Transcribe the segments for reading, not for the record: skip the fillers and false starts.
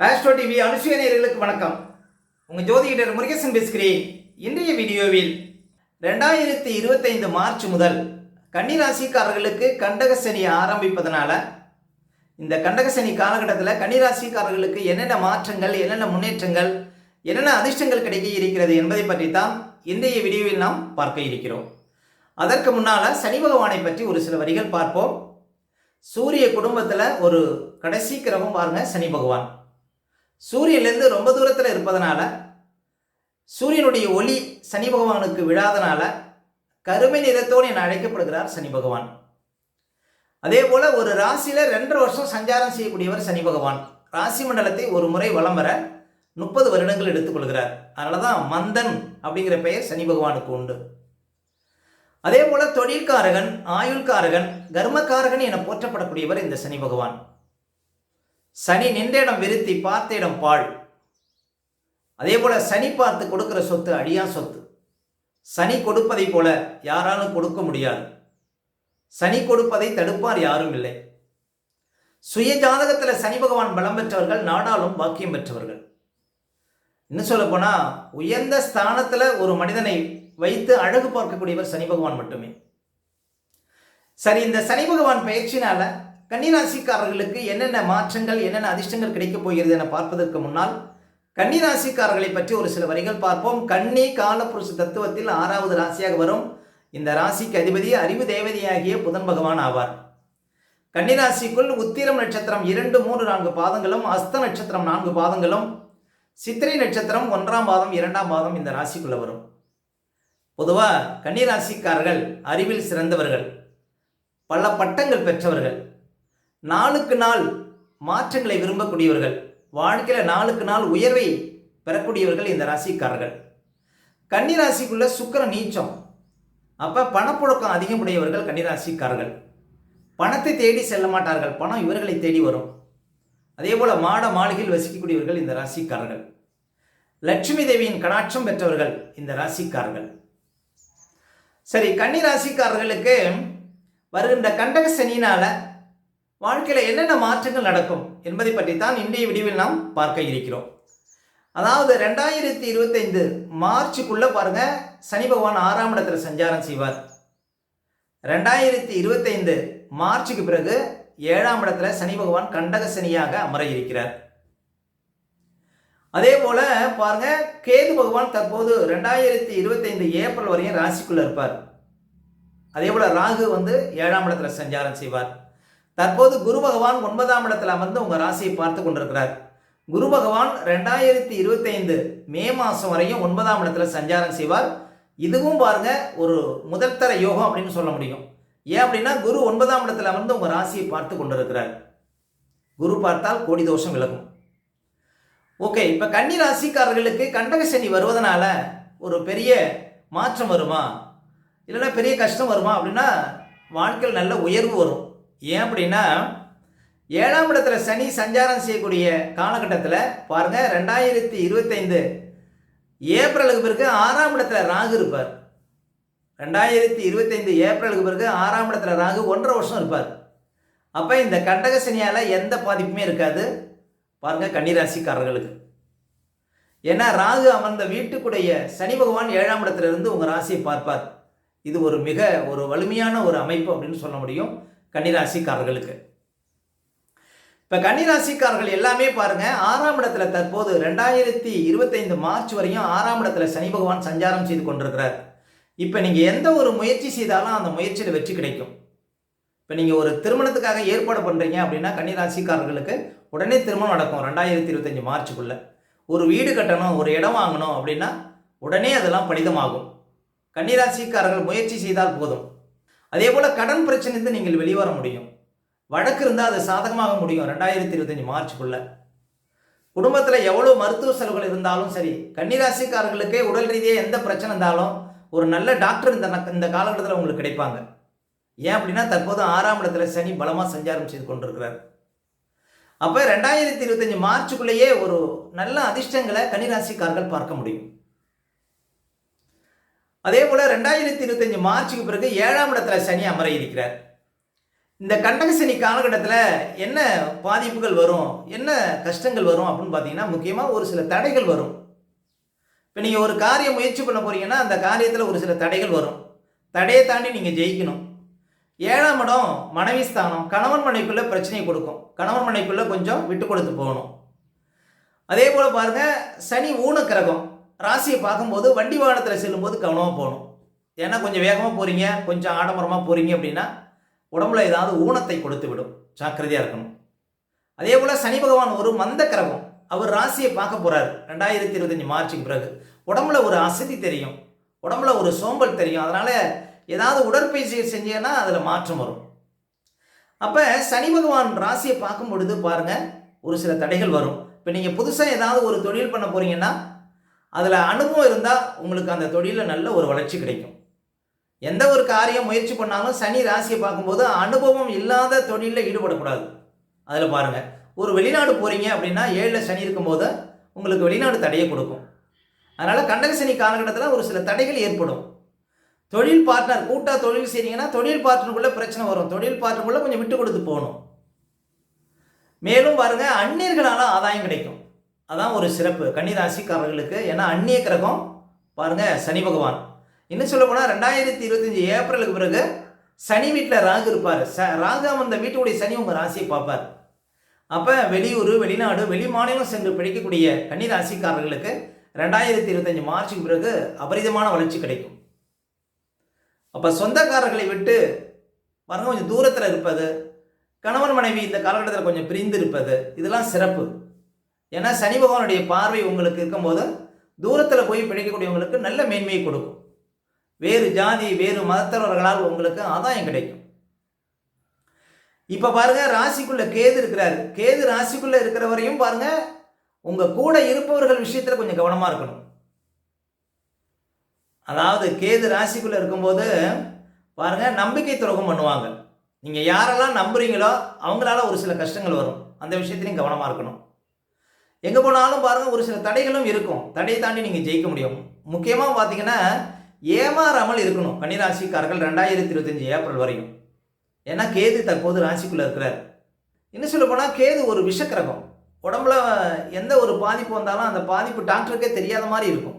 Astro TV அனுசுய நேயர்களுக்கு வணக்கம். உங்கள் ஜோதிடர் முருகேசன் பேசுகிறேன். இன்றைய வீடியோவில் 2025 மார்ச் முதல் கன்னிராசிக்காரர்களுக்கு கண்டக சனி ஆரம்பிப்பதனால இந்த கண்டக சனி காலகட்டத்தில் கன்னிராசிக்காரர்களுக்கு என்னென்ன மாற்றங்கள், என்னென்ன முன்னேற்றங்கள், என்னென்ன அதிர்ஷ்டங்கள் கிடைக்க இருக்கிறது என்பதை பற்றி தான் இன்றைய வீடியோவில் நாம் பார்க்க இருக்கிறோம். அதற்கு முன்னால் சனி பகவானை பற்றி ஒரு சில வரிகள் பார்ப்போம். சூரிய குடும்பத்தில் ஒரு கடைசி கிரகம் பாருங்க, சனி பகவான் சூரியனிலிருந்து ரொம்ப தூரத்தில் இருப்பதனால சூரியனுடைய ஒளி சனி பகவானுக்கு விழாதனால கருமை நிறத்தோடு என அழைக்கப்படுகிறார் சனி பகவான். அதே போல ஒரு ராசியில 2.5 வருஷம் சஞ்சாரம் செய்யக்கூடியவர் சனி பகவான். ராசி மண்டலத்தை ஒரு முறை வலம் வர 30 வருடங்கள் எடுத்துக்கொள்கிறார். அதனாலதான் மந்தன் அப்படிங்கிற பெயர் சனி பகவானுக்கு உண்டு. அதே போல தொழில்காரகன், ஆயுள்காரகன், கர்மக்காரகன் என போற்றப்படக்கூடியவர் இந்த சனி பகவான். சனி நின்ற இடம் விருத்தி, பார்த்த இடம் பாழ். அதே போல சனி பார்த்து கொடுக்கிற சொத்து அழியா சொத்து. சனி கொடுப்பதை போல யாராலும் கொடுக்க முடியாது. சனி கொடுப்பதை தடுப்பார் யாரும் இல்லை. சுய ஜாதகத்தில் சனி பகவான் பலம் பெற்றவர்கள் நாடாலும் பாக்கியம் பெற்றவர்கள். இன்னும் சொல்ல போனா உயர்ந்த ஸ்தானத்துல ஒரு மனிதனை வைத்து அழகு பார்க்கக்கூடியவர் சனி பகவான் மட்டுமே. சரி, இந்த சனி பகவான் பயிற்சினால கன்னிராசிக்காரர்களுக்கு என்னென்ன மாற்றங்கள், என்னென்ன அதிர்ஷ்டங்கள் கிடைக்கப் போகிறது என பார்ப்பதற்கு முன்னால் கன்னிராசிக்காரர்களை பற்றி ஒரு சில வரிகள் பார்ப்போம். கன்னி காலப்புருஷ தத்துவத்தில் 6வது ராசியாக வரும். இந்த ராசிக்கு அதிபதி அறிவு தேவதையாகிய புதன் பகவான் ஆவார். கன்னிராசிக்குள் உத்திரம் நட்சத்திரம் 2, 3, 4 பாதங்களும், அஸ்த நட்சத்திரம் 4 பாதங்களும், சித்திரை நட்சத்திரம் 1ஆம் பாதம் 2ஆம் பாதம் இந்த ராசிக்குள்ள வரும். பொதுவாக கன்னிராசிக்காரர்கள் அறிவில் சிறந்தவர்கள், பல பட்டங்கள் பெற்றவர்கள், நாளுக்கு நாள் மாற்றங்களை விரும்பக்கூடியவர்கள், வாழ்க்கையில் நாளுக்கு நாள் உயர்வை பெறக்கூடியவர்கள் இந்த ராசிக்காரர்கள். கன்னிராசிக்குள்ள சுக்கிரன் நீச்சம், அப்போ பணப்புழக்கம் அதிகமுடையவர்கள் கன்னிராசிக்காரர்கள். பணத்தை தேடி செல்ல மாட்டார்கள், பணம் இவர்களை தேடி வரும். அதே போல மாட மாளிகையில் வசிக்கக்கூடியவர்கள் இந்த ராசிக்காரர்கள். லட்சுமி தேவியின் கடாட்சம் பெற்றவர்கள் இந்த ராசிக்காரர்கள். சரி, கன்னிராசிக்காரர்களுக்கு வருகின்ற கண்டக சனியினால வாழ்க்கையில் என்னென்ன மாற்றங்கள் நடக்கும் என்பதை பற்றி தான் இன்றைய வீடியோவில் நாம் பார்க்க இருக்கிறோம். அதாவது 2025 மார்ச்சுக்குள்ள பாருங்க, சனி பகவான் 6ஆம் இடத்துல சஞ்சாரம் செய்வார். 2025 மார்ச்சுக்கு பிறகு 7ஆம் இடத்துல சனி பகவான் கண்டக சனியாக அமர இருக்கிறார். அதே போல பாருங்க, கேது பகவான் தற்போது 2025 ஏப்ரல் வரையும் ராசிக்குள்ள இருப்பார். அதே போல ராகு 7ஆம் இடத்துல சஞ்சாரம் செய்வார். தற்போது குரு பகவான் 9ஆம் இடத்துல அமர்ந்து உங்க ராசியை பார்த்து கொண்டிருக்கிறார். குரு பகவான் 2025 மே மாதம் வரையும் 9ஆம் இடத்துல சஞ்சாரம் செய்வார். இதுவும் பாருங்க ஒரு முதல்தர யோகம் அப்படின்னு சொல்ல முடியும். ஏன் அப்படின்னா குரு 9ஆம் இடத்துல அமர்ந்து உங்க ராசியை பார்த்து கொண்டிருக்கிறார். குரு பார்த்தால் கோடி தோஷம் விலகும். ஓகே, இப்ப கன்னி ராசிக்காரர்களுக்கு கண்டக சனி வருவதனால ஒரு பெரிய மாற்றம் வருமா, இல்லைன்னா பெரிய கஷ்டம் வருமா அப்படின்னா வாழ்க்கையில் நல்ல உயர்வு வரும். ஏன் அப்படின்னா 7ஆம் இடத்துல சனி சஞ்சாரம் செய்யக்கூடிய காலகட்டத்தில் பாருங்க, 2025 ஏப்ரலுக்கு பிறகு 6ஆம் இடத்துல ராகு இருப்பார். 2025 ஏப்ரலுக்கு பிறகு 6ஆம் இடத்துல ராகு 1.5 வருஷம் இருப்பார். அப்போ இந்த கண்டக சனியால் எந்த பாதிப்புமே இருக்காது பாருங்க கன்னிராசிக்காரர்களுக்கு. ஏன்னா ராகு அமர்ந்த வீட்டுக்குடைய சனி பகவான் 7ஆம் இடத்துல இருந்து உங்கள் ராசியை பார்ப்பார். இது ஒரு வலிமையான ஒரு அமைப்பு அப்படின்னு சொல்ல முடியும் கன்னிராசிக்காரர்களுக்கு. இப்போ கன்னிராசிக்காரர்கள் எல்லாமே பாருங்க, 6ஆம் இடத்துல தற்போது 2025 மார்ச் வரையும் 6ஆம் இடத்துல சனி பகவான் சஞ்சாரம் செய்து கொண்டிருக்கிறார். இப்போ நீங்கள் எந்த ஒரு முயற்சி செய்தாலும் அந்த முயற்சியில் வெற்றி கிடைக்கும். இப்போ நீங்கள் ஒரு திருமணத்துக்காக ஏற்பாடு பண்ணுறீங்க அப்படின்னா கன்னிராசிக்காரர்களுக்கு உடனே திருமணம் நடக்கும். 2025 மார்ச்சுக்குள்ள ஒரு வீடு கட்டணும், ஒரு இடம் வாங்கணும் அப்படின்னா உடனே அதெல்லாம் பலிதமாகும். கன்னிராசிக்காரர்கள் முயற்சி செய்தால் போதும். அதே போல கடன் பிரச்சனைந்து நீங்கள் வெளிவர முடியும். வழக்கு இருந்தால் அது சாதகமாக முடியும். 2025 மார்ச்சுக்குள்ள குடும்பத்தில் எவ்வளோ மருத்துவ செலவுகள் இருந்தாலும் சரி, கன்னிராசிக்காரர்களுக்கே உடல் ரீதியாக எந்த பிரச்சனை இருந்தாலும் ஒரு நல்ல டாக்டர் இந்த காலகட்டத்தில் உங்களுக்கு கிடைப்பாங்க. ஏன் அப்படின்னா தற்போது 6ஆம் இடத்துல சனி பலமாக சஞ்சாரம் செய்து கொண்டிருக்கிறார். அப்போ 2025 மார்ச்சுக்குள்ளேயே ஒரு நல்ல அதிர்ஷ்டங்களை கன்னிராசிக்காரர்கள் பார்க்க முடியும். அதே போல 2025 மார்ச்சுக்கு பிறகு 7ஆம் இடத்துல சனி அமர இருக்கிறார். இந்த கண்டகசனி காலகட்டத்தில் என்ன பாதிப்புகள் வரும், என்ன கஷ்டங்கள் வரும் அப்படின்னு பார்த்தீங்கன்னா, முக்கியமாக ஒரு சில தடைகள் வரும். இப்போ நீங்கள் ஒரு காரியம் முயற்சி பண்ண போறீங்கன்னா அந்த காரியத்தில் ஒரு சில தடைகள் வரும். தடையை தாண்டி நீங்கள் ஜெயிக்கணும். 7ஆம் இடம் மனைவி ஸ்தானம். கணவன் மனைவிக்குள்ளே பிரச்சனையை கொடுக்கும். கணவன் மனைவிக்குள்ளே கொஞ்சம் விட்டு கொடுத்து போகணும். அதே போல் பாருங்கள், சனி ஊன கிரகம். ராசியை பார்க்கும்போது வண்டி வாகனத்தில் செல்லும்போது கவனமாக போகணும். ஏன்னா கொஞ்சம் வேகமாக போகிறீங்க, கொஞ்சம் ஆடம்பரமாக போகிறீங்க அப்படின்னா உடம்புல ஏதாவது ஊனத்தை கொடுத்து விடும். ஜாக்கிரதையாக இருக்கணும். அதே போல் சனி பகவான் ஒரு மந்த கிரகம். அவர் ராசியை பார்க்க போகிறார் 2025 மார்ச்சுக்கு பிறகு. உடம்புல ஒரு அசதி தெரியும், உடம்புல ஒரு சோம்பல் தெரியும். அதனால் ஏதாவது உடற்பயிற்சி செஞ்சீங்கன்னா அதில் மாற்றம் வரும். அப்போ சனி பகவான் ராசியை பார்க்கும் பொழுது பாருங்கள், ஒரு சில தடைகள் வரும். இப்போ நீங்கள் புதுசாக ஏதாவது ஒரு தொழில் பண்ண போகிறீங்கன்னா அதில் அனுபவம் இருந்தால் உங்களுக்கு அந்த தொழிலில் நல்ல ஒரு வளர்ச்சி கிடைக்கும். எந்த ஒரு காரியம் முயற்சி பண்ணாலும் சனி ராசியை பார்க்கும்போது அனுபவம் இல்லாத தொழிலில் ஈடுபடக்கூடாது. அதில் பாருங்கள், ஒரு வெளிநாடு போகிறீங்க அப்படின்னா 7ல் சனி இருக்கும்போது உங்களுக்கு வெளிநாடு தடையை கொடுக்கும். அதனால் கண்டகசனி காலகட்டத்தில் ஒரு சில தடைகள் ஏற்படும். தொழில் பார்ட்னர் கூட்டாக தொழில் செய்கிறீங்கன்னா தொழில் பார்ட்னருக்குள்ளே பிரச்சனை வரும். தொழில் பார்ட்னருக்குள்ளே கொஞ்சம் விட்டு கொடுத்து போகணும். மேலும் பாருங்கள், அந்நியர்களால் ஆதாயம் கிடைக்கும். அதான் ஒரு சிறப்பு கன்னிராசிக்காரர்களுக்கு. ஏன்னா அந்நிய கிரகம் பாருங்கள் சனி பகவான். இன்னும் சொல்ல போனால் 2025 ஏப்ரலுக்கு பிறகு சனி வீட்டில் ராகு இருப்பார். ராகு அந்த வீட்டுடைய சனி உங்கள் ராசியை பார்ப்பார். அப்போ வெளியூர், வெளிநாடு, வெளி மாநிலம் சென்று பிடிக்கக்கூடிய கன்னிராசிக்காரர்களுக்கு 2025 மார்ச்சுக்கு பிறகு அபரிதமான வளர்ச்சி கிடைக்கும். அப்போ சொந்தக்காரர்களை விட்டு பாருங்கள் கொஞ்சம் தூரத்தில் இருப்பது, கணவன் மனைவி இந்த காலகட்டத்தில் கொஞ்சம் பிரிந்து இருப்பது, இதெல்லாம் சிறப்பு. ஏன்னா சனி பகவானுடைய பார்வை உங்களுக்கு இருக்கும்போது தூரத்தில் போய் பிழைக்கக்கூடியவங்களுக்கு நல்ல மேன்மையை கொடுக்கும். வேறு ஜாதி, வேறு மதத்தவர்களால் உங்களுக்கு ஆதாயம் கிடைக்கும். இப்போ பாருங்க, ராசிக்குள்ள கேது இருக்கிறாரு. கேது ராசிக்குள்ள இருக்கிற வரையும் பாருங்க, உங்க கூட இருப்பவர்கள் விஷயத்துல கொஞ்சம் கவனமா இருக்கணும். அதாவது கேது ராசிக்குள்ள இருக்கும்போது பாருங்க, நம்பிக்கை துரோகம் பண்ணுவாங்க. நீங்க யாரெல்லாம் நம்புறீங்களோ அவங்களால ஒரு சில கஷ்டங்கள் வரும். அந்த விஷயத்திலையும் கவனமா இருக்கணும். எங்க போனாலும் பாருங்க, ஒரு சில தடைகளும் இருக்கும். தடையை தாண்டி நீங்க ஜெயிக்க முடியும். முக்கியமா பாத்தீங்கன்னா, ஏமாறாமல் இருக்கணும் கன்னிராசிக்காரர்கள் 2025 ஏப்ரல் வரையும். ஏன்னா கேது தற்போது ராசிக்குள்ள இருக்கிறார். இன்னும் சொல்ல போனால் கேது ஒரு விஷக்கிரகம். உடம்புல எந்த ஒரு பாதிப்பு வந்தாலும் அந்த பாதிப்பு டாக்டருக்கே தெரியாத மாதிரி இருக்கும்.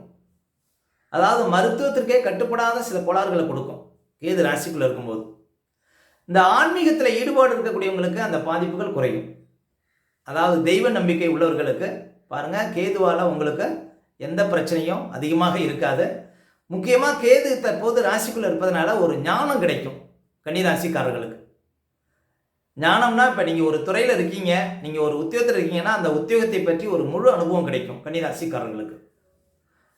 அதாவது மருத்துவத்திற்கே கட்டுப்படாத சில கோளாறுகளை கொடுக்கும் கேது ராசிக்குள்ள இருக்கும்போது. இந்த ஆன்மீகத்தில் ஈடுபாடு இருக்கக்கூடியவங்களுக்கு அந்த பாதிப்புகள் குறையும். அதாவது தெய்வ நம்பிக்கை உள்ளவர்களுக்கு பாருங்க, கேதுவால் உங்களுக்கு எந்த பிரச்சனையும் அதிகமாக இருக்காது. முக்கியமாக கேது தற்போது ராசிக்குள்ள இருப்பதனால ஒரு ஞானம் கிடைக்கும் கன்னிராசிக்காரர்களுக்கு. ஞானம்னா, இப்போ நீங்கள் ஒரு துறையில் இருக்கீங்க, நீங்கள் ஒரு உத்தியோகத்தில் இருக்கீங்கன்னா அந்த உத்தியோகத்தை பற்றி ஒரு முழு அனுபவம் கிடைக்கும் கன்னிராசிக்காரர்களுக்கு.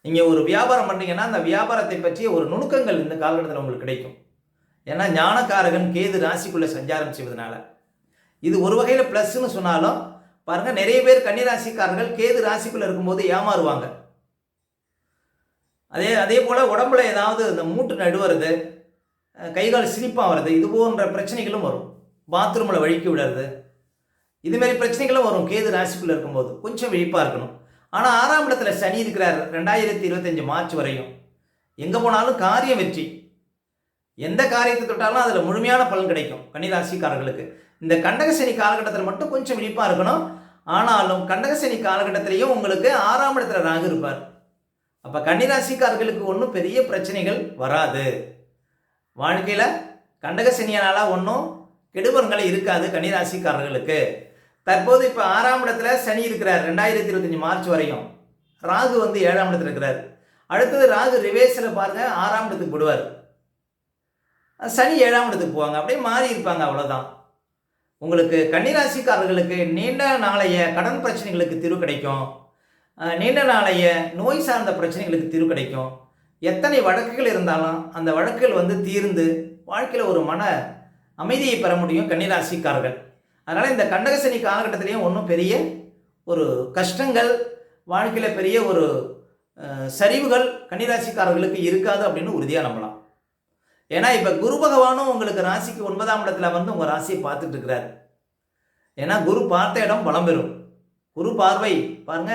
நீங்கள் ஒரு வியாபாரம் பண்ணுறீங்கன்னா அந்த வியாபாரத்தை பற்றிய ஒரு நுணுக்கங்கள் இந்த காலகட்டத்தில் உங்களுக்கு கிடைக்கும். ஏன்னா ஞானக்காரகன் கேது ராசிக்குள்ளே சஞ்சாரம் செய்வதனால இது ஒரு வகையில் ப்ளஸ்ன்னு சொன்னாலும் பாருங்கள், நிறைய பேர் கன்னிராசிக்காரர்கள் கேது ராசிக்குள்ளே இருக்கும்போது ஏமாறுவாங்க. அதே போல் உடம்புல ஏதாவது இந்த மூட்டு நடுவது, கைகால் சிரிப்பாக வர்றது, இது போன்ற பிரச்சனைகளும் வரும். பாத்ரூமில் வழுக்கி விடுறது, இதுமாரி பிரச்சனைகளும் வரும் கேது ராசிக்குள்ளே இருக்கும்போது. கொஞ்சம் விழிப்பாக இருக்கணும். ஆனால் 6ஆம் இடத்துல சனி இருக்கிறார் 2025 மார்ச் வரையும். எங்கே போனாலும் காரியம் வெற்றி. எந்த காரியத்தை தொட்டாலும் அதில் முழுமையான பலன் கிடைக்கும் கன்னிராசிக்காரர்களுக்கு. இந்த கண்டகசனி காலகட்டத்தில் மட்டும் கொஞ்சம் விழிப்பாக இருக்கணும். ஆனாலும் கண்டகசனி காலகட்டத்திலையும் உங்களுக்கு 6ஆம் இடத்துல ராகு இருப்பார். அப்போ கன்னிராசிக்காரர்களுக்கு ஒன்றும் பெரிய பிரச்சனைகள் வராது. வாழ்க்கையில் கண்டகசனியானால ஒன்றும் கெடுபலன்களை இருக்காது கன்னிராசிக்காரர்களுக்கு. தற்போது இப்போ 6ஆம் இடத்துல சனி இருக்கிறார் 2025 மார்ச் வரையும். ராகு 7ஆம் இடத்துல இருக்கிறார். அடுத்தது ராகு ரிவேர்ஸில் பாருங்க 6ஆம் இடத்துக்கு போடுவார். சனி 7ஆம் இடத்துக்கு போவாங்க. அப்படியே மாறி இருப்பாங்க, அவ்வளோதான். உங்களுக்கு கன்னிராசிக்காரர்களுக்கு நீண்ட நாளைய கடன் பிரச்சனைகளுக்கு தீர்வு கிடைக்கும். நீண்ட நாளைய நோய் சார்ந்த பிரச்சனைகளுக்கு தீர்வு கிடைக்கும். எத்தனை வழக்குகள் இருந்தாலும் அந்த வழக்குகள் தீர்ந்து வாழ்க்கையில் ஒரு மன அமைதியை பெற முடியும் கன்னிராசிக்காரர்கள். அதனால் இந்த கண்டகசனி காலகட்டத்திலையும் ஒன்றும் பெரிய ஒரு கஷ்டங்கள், வாழ்க்கையில் பெரிய ஒரு சரிவுகள் கன்னிராசிக்காரர்களுக்கு இருக்காது அப்படின்னு உறுதியாக நம்பலாம். ஏன்னா இப்போ குரு பகவானும் உங்களுக்கு ராசிக்கு 9ஆம் இடத்துல உங்கள் ராசியை பார்த்துட்டு இருக்கிறார். ஏன்னா குரு பார்த்த இடம் பலம் பெறும். குரு பார்வை பாருங்க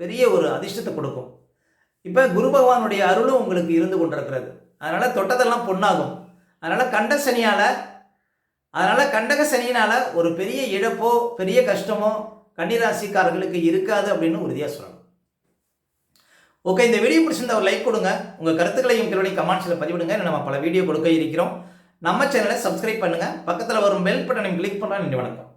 பெரிய ஒரு அதிர்ஷ்டத்தை கொடுக்கும். இப்போ குரு பகவானுடைய அருளும் உங்களுக்கு இருந்து கொண்டிருக்கிறது. அதனால் தொட்டதெல்லாம் பொன்னாகும். அதனால் கண்டசனியால் அதனால் கண்டக சனியினால் ஒரு பெரிய இழப்போ பெரிய கஷ்டமோ கன்னிராசிக்காரர்களுக்கு இருக்காது அப்படின்னு உறுதியாக சொல்லணும். ஓகே, இந்த வீடியோ பிடிச்சிருந்தா ஒரு லைக் கொடுங்க. உங்கள் கருத்துக்களையும் கீழே கமெண்ட்ஸில் பதிவிடுங்க. நம்ம பல வீடியோ கொடுக்க இருக்கிறோம். நம்ம சேனலை சப்ஸ்கிரைப் பண்ணுங்கள். பக்கத்தில் வரும் பெல் பட்டனையும் கிளிக் பண்ணலாம். நன்றி, வணக்கம்.